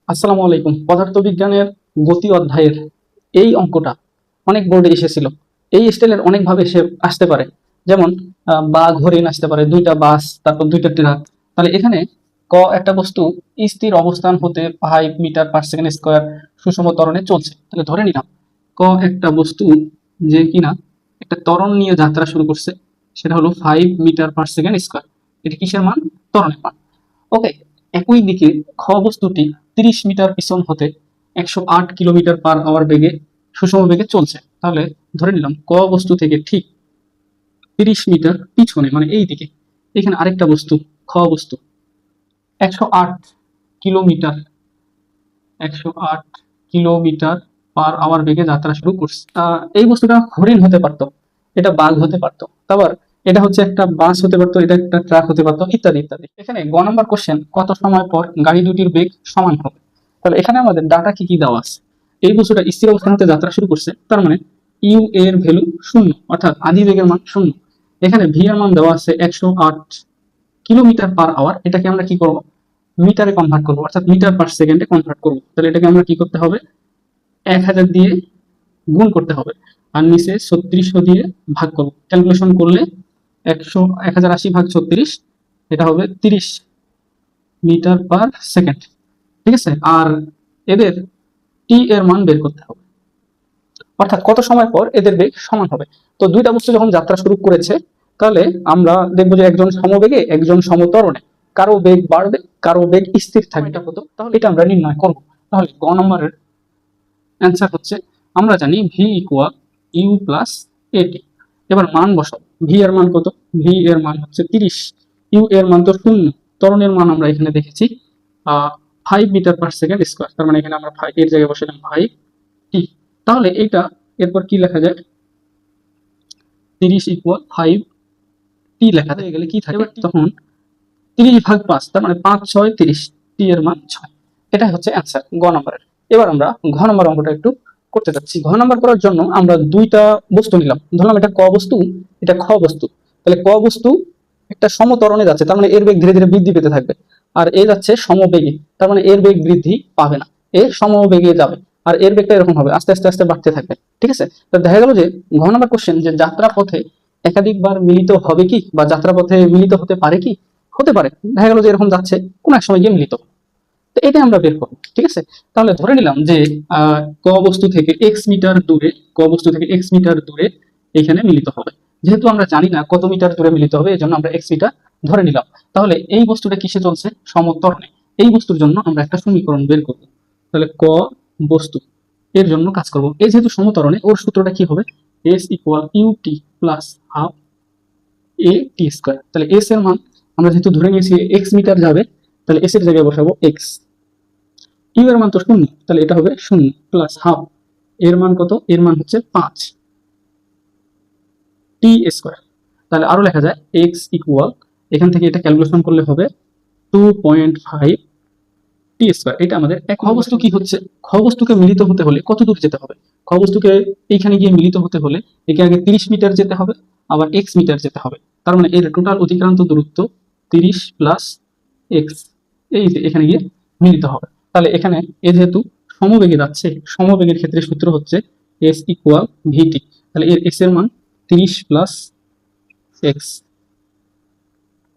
আসসালামু আলাইকুম। পদার্থবিজ্ঞানের গতি অধ্যায়ের এই অঙ্কটা অনেক বোর্ডে এসেছিল। এই স্টাইলের অনেকভাবে এসে আসতে পারে, যেমন বাঘ হরিণ আসতে পারে, দুইটা বাস, তারপর দুইটা ট্রাক। তাহলে এখানে ক একটা বস্তু স্থির অবস্থান হতে 5 মিটার/সেকেন্ড স্কোয়ার সুষম ত্বরণে চলছে। তাহলে ধরে নিলাম ক একটা বস্তু যে কিনা একটা ত্বরণ নিয়ে যাত্রা শুরু করছে, সেটা হলো 5 মিটার/সেকেন্ড স্কোয়ার। এটা কিসের মান? ত্বরণের মান। ওকে। একই দিকে খ বস্তুটি 30 মিটার পিছন হতে 108 কিলোমিটার/আওয়ার বেগে সুষম বেগে চলছে। তাহলে ধরে নিলাম ক বস্তু থেকে ঠিক 30 মিটার পিছনে, মানে এই দিকে এখানে আরেকটা বস্তু, খ বস্তু 108 কিলোমিটার 108 কিলোমিটার/আওয়ার বেগে যাত্রা শুরু করছে। এই বস্তুটা হরিণ হতে পারতো, এটা বাঘ হতে পারতো, আবার এটা হচ্ছে একটা বাস হতে পারতো, এটা একটা ট্রাক হতে পারতো, ইত্যাদি ইত্যাদি। এখানে গ নম্বর কোশ্চেন, কত সময় পর গাড়ি দুটির বেগ সমান হবে? তাহলে এখানে আমাদের ডাটা কি কি দেওয়া আছে। এই বস্তুটা স্থির অবস্থান হতে যাত্রা শুরু করছে, তার মানে ইউ এর ভ্যালু 0, অর্থাৎ আদি বেগের মান 0। এখানে ভি এর মান দেওয়া আছে 108 কিলোমিটার/আওয়ার। এটাকে আমরা কি করব? মিটারে কনভার্ট করবো, অর্থাৎ মিটার/সেকেন্ডে কনভার্ট করবো। তাহলে এটাকে আমরা কি করতে হবে? 1000 দিয়ে গুণ করতে হবে, আর নিচে 3600 দিয়ে ভাগ করবো। ক্যালকুলেশন করলে 1080 ভাগ 36, এটা হবে 30 মিটার/সেকেন্ড। ঠিক আছে। আর এদের টি এর মান বের করতে হবে, অর্থাৎ কত সময় পর এদের বেগ সমান হবে। তো দুইটা বস্তু যখন যাত্রা শুরু করেছে, তাহলে আমরা দেখবো যে একজন সমবেগে, একজন সমত্বরণে, কারো বেগ বাড়বে, কারো বেগ স্থির থাকবে। এটা কত? তাহলে এটা আমরা নির্ণয় করব। তাহলে গ নম্বরের অ্যান্সার হচ্ছে, আমরা জানি ভি ইকুয়াল ইউ প্লাস এটি। এবার মান বসাও। ভি এর মান কত? ভি এর মান হচ্ছে 30, ইউ এর মান তো 0, ত্বরণের মান আমরা এখানে দেখেছি 5 মিটার/সেকেন্ড স্কোয়ার। তার মানে এখানে আমরা এর জায়গায় বসালাম 5t। তাহলে এইটা এরপর কি লেখা যায়? 30 ইকুয়াল 5t লেখা হয়ে গেলে কি থাকে তখন? 30 ভাগ 5, তার মানে 5 6 30, টি এর মান 6। এটাই হচ্ছে অ্যান্সার গ নম্বরের। এবার আমরা ঘ নম্বর অঙ্কটা একটু করতে যাচ্ছি। ঘ নম্বর করার জন্য আমরা দুইটা বস্তু নিলাম, ধরলাম এটা ক বস্তু, এটা খ বস্তু। তাহলে ক বস্তু একটা সমত্বরণে যাচ্ছে, তার মানে এর বেগ ধীরে ধীরে বৃদ্ধি পেতে থাকবে। আর এ যাচ্ছে সমবেগে, তার মানে এর বেগ বৃদ্ধি পাবে না, এ সমবেগে যাবে। আর এর বেগটা এরকম হবে, আস্তে আস্তে আস্তে বাড়তে থাকবে। ঠিক আছে। তো দেখা গেল যে ঘ নম্বর কোশ্চেন, যে যাত্রা পথে একাধিকবার মিলিত হবে কি, বা যাত্রা পথে মিলিত হতে পারে কি? হতে পারে। দেখা গেল যে এরকম যাচ্ছে, কোন এক সময় গিয়ে মিলিত। তো এটা আমরা বের করবো। ঠিক আছে। তাহলে ধরে নিলাম যে ক বস্তু থেকে এক্স মিটার দূরে, ক বস্তু থেকে এক্স মিটার দূরে এখানে মিলিত হবে। যেহেতু আমরা জানি না কত মিটার দূরে মিলিত হবে, এই জন্য আমরা এক্স মিটার ধরে নিলাম। তাহলে এই বস্তুটা কিসে চলছে? সমত্বরণে। এই বস্তুর জন্য আমরা একটা সমীকরণ বের করব। তাহলে ক বস্তু এর জন্য কাজ করব। এই যেহেতু সমত্বরণে, ওর সূত্রটা কি হবে? S equal u t plus half a t square. তাহলে এস এর মান আমরা যেহেতু ধরে নিয়েছি এক্স মিটার যাবে, তাহলে এস এর জায়গায় বসাবো এক্স। ইউ এর মান তো 0, তাহলে এটা হবে 0 প্লাস হাফ এর মান কত? এর মান হচ্ছে 5 টি স্কোয়ার। তাহলে আরো লেখা যায় এক্স ইকুয়াল, এখান থেকে এটা ক্যালকুলেশন করলে হবে 2.5 টি স্কোয়ার। এটা আমাদের এক। খ বস্তু কি হচ্ছে? খ বস্তুকে মিলিত হতে হলে কত দূর যেতে হবে? খ বস্তুকে এইখানে গিয়ে মিলিত হতে হলে একে আগে 30 মিটার যেতে হবে, আবার এক্স মিটার যেতে হবে। তার মানে এর টোটাল অতিক্রান্ত দূরত্ব 30 প্লাস এক্স, এই যে এখানে গিয়ে মিলিত হবে। তাহলে এখানে এ যেহেতু সমবেগে যাচ্ছে, সমবেগের ক্ষেত্রে সূত্র হচ্ছে এস ইকুয়াল ভিটি। তাহলে এর এক্স এর মান 30 প্লাস এক্স,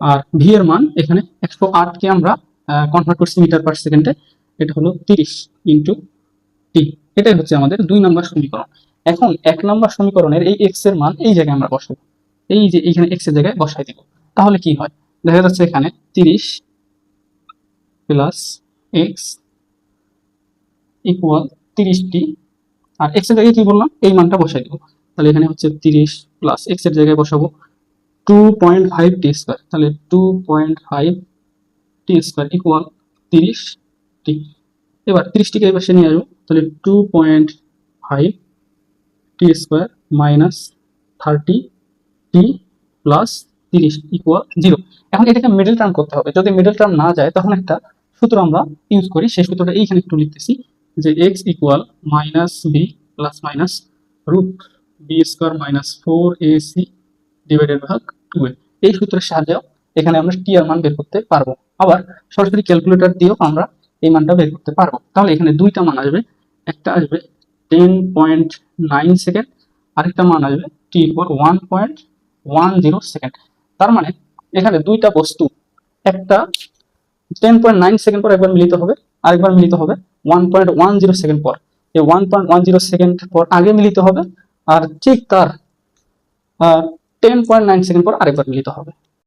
আর ভি এর মান এখানে 108 কে আমরা কনভার্ট করছি মিটার/সেকেন্ডে, এটা হলো 30 ইন্টু টি। এটাই হচ্ছে আমাদের 2 নম্বর সমীকরণ। এখন 1 নম্বর সমীকরণের এই এক্স এর মান এই জায়গায় আমরা বসাবো, এই যে এখানে এক্স এর জায়গায় বসাই দিব। তাহলে কি হয়? দেখা যাচ্ছে এখানে 30 প্লাস এক্স ইকুয়াল 30টি, আর এক্স এর জায়গায় কি বললাম? এই মানটা বসাই দেবো। তাহলে এখানে হচ্ছে 30 প্লাস এক্স এর জায়গায় বসাবো 2.5 টি স্কোয়ার। তাহলে 2.5 টি স্কোয়ার ইকুয়াল 30 টি। এবার 30 টিকে এই পাশে নিয়ে আসবো, তাহলে 2.5 টি স্কোয়ার মাইনাস 30 টি প্লাস 30 ইকুয়াল 0। এখন এটাকে মিডল টার্ম করতে হবে। যদি মিডল টার্ম না যায়, তখন একটা সূত্র আমরা ইউজ করি। সেই সূত্রটা এইখানে একটু লিখতেছি, যে X equal minus B plus minus root B square minus 4ac divided ভাগ 2a। এই সূত্রের সাহায্যে এখানে আমরা টি এর মান বের করতে পারবো। আবার সরাসরি ক্যালকুলেটর দিয়েও আমরা এই মানটা বের করতে পারবো। তাহলে এখানে দুইটা মান আসবে, একটা আসবে 10.9 সেকেন্ড, আরেকটা মান আসবে t/1.10 সেকেন্ড। তার মানে এখানে দুইটা বস্তু, একটা 10.9 সেকেন্ড পর একবার মিলিত হবে, আরেকবার মিলিত হবে 1.10 সেকেন্ড পর। এই 1.10 সেকেন্ড পর আগে মিলিত হবে, আর ঠিক তার 10.9 সেকেন্ড পর আরেকবার মিলিত হবে।